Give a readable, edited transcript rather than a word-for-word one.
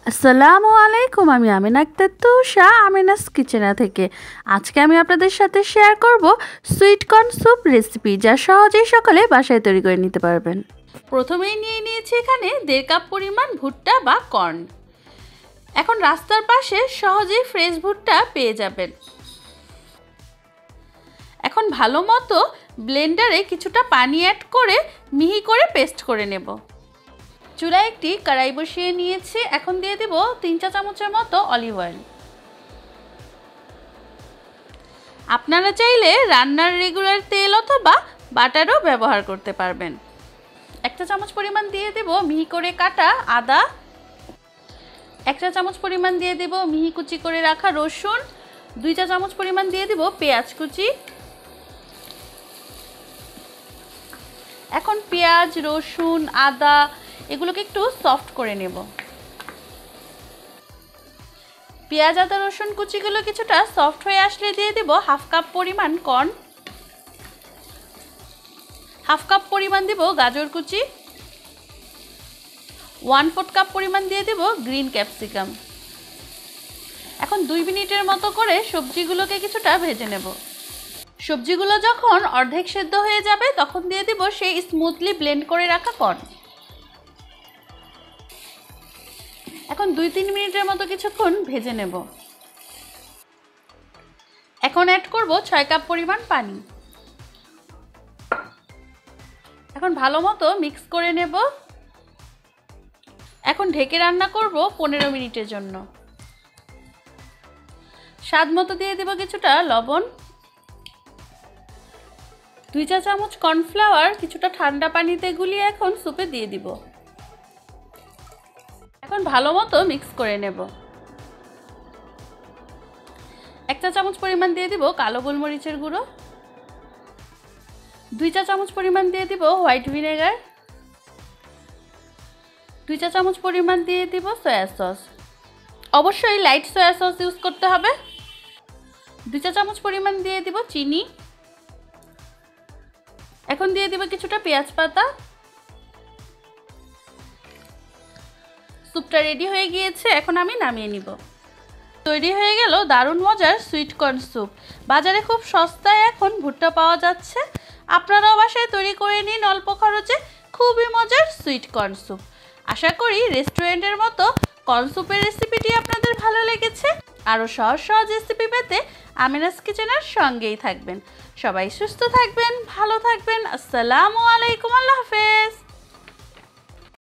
আসসালামু আলাইকুম। আমি আমেনা তুষা আমেনাস কিচেনা থেকে। আজকে আমি আপনাদের সাথে শেয়ার করব সুইট কর্ন স্যুপ রেসিপি, যা সহজেই সকালে বাসায় তৈরি করে নিতে পারবেন। প্রথমেই নিয়ে নিয়েছি এখানে 1.5 কাপ পরিমাণ ভুট্টা বা কর্ন। এখন রাস্তার পাশে সহজেই ফ্রেশ ভুট্টা পেয়ে যাবেন। এখন ভালো মতো ব্লেন্ডারে কিছুটা পানি অ্যাড করে মিহি করে পেস্ট করে নেব। চুলায় একটি কড়াই বসিয়ে নিয়েছি। এখন দিয়ে দেব 3 চা চামচের মতো অলিভ অয়েল। আপনারা চাইলে রান্নার রেগুলার তেল অথবা বাটারও ব্যবহার করতে পারবেন। 1 চা চামচ পরিমাণ দিয়ে দেব মিহি করে কাটা আদা। 1 চা চামচ পরিমাণ দিয়ে দেব মিহি কুচি করে রাখা রসুন। 2 চা চামচ পরিমাণ দিয়ে দেব পেঁয়াজ কুচি। এখন পেঁয়াজ, রসুন, আদা এগুলোকে একটু সফট করে নেব। পেঁয়াজ, আদা, রসুন কুচিগুলো কিছুটা সফট হয়ে আসলে দিয়ে দেব 1/2 কাপ পরিমাণ কর্ন। 1/2 কাপ পরিমাণ দেব গাজর কুচি। 1/4 কাপ পরিমাণ দিয়ে দেব গ্রিন ক্যাপসিকাম। এখন 2 মিনিটের মতো করে সবজিগুলোকে কিছুটা ভেজে নেব। সবজিগুলো যখন অর্ধেক সেদ্ধ হয়ে যাবে তখন দিয়ে দেব সেই স্মুথলি ব্লেন্ড করে রাখা কর্ন। এখন 2-3 মিনিটের মতো কিছুক্ষণ ভেজে নেব। এখন অ্যাড করব 6 কাপ পরিমাণ পানি। এখন ভালো মতো মিক্স করে নেব। এখন ঢেকে রান্না করব 15 মিনিটের জন্য। স্বাদ মতো দিয়ে দেব কিছুটা লবণ। 2 চা চামচ কর্নফ্লাওয়ার কিছুটা ঠান্ডা পানিতে গুলিয়ে এখন স্যুপে দিয়ে দিব। এখন ভালো মতো মিক্স করে নেব। 1 চা চামচ পরিমাণ দিয়ে দিব কালো গোলমরিচের গুঁড়ো। 2 চা চামচ পরিমাণ দিয়ে দিব হোয়াইট ভিনেগার। 2 চা চামচ পরিমাণ দিয়ে দিব সয়া সস। অবশ্যই লাইট সয়া সস ইউজ করতে হবে। 2 চা চামচ পরিমাণ দিয়ে দিব চিনি। এখন দিয়ে দিব কিছুটা পেঁয়াজ পাতা। স্যুপটা রেডি হয়ে গিয়েছে, এখন আমি নামিয়ে নিব। তৈরি হয়ে গেল দারুণ মজার সুইট কর্ন স্যুপ। বাজারে খুব সস্তায় এখন ভুট্টা পাওয়া যাচ্ছে। আপনারাও বাসায় তৈরি করে নিন অল্প খরচে খুবই মজার সুইট কর্ন স্যুপ। আশা করি রেস্টুরেন্টের মতো কর্ন স্যুপের রেসিপিটি আপনাদের ভালো লেগেছে। আরও সহজ সহজ রেসিপি পেতে আমেনাস কিচেনের সঙ্গেই থাকবেন। সবাই সুস্থ থাকবেন, ভালো থাকবেন। আসসালামু আলাইকুম, আল্লাহ হাফেজ।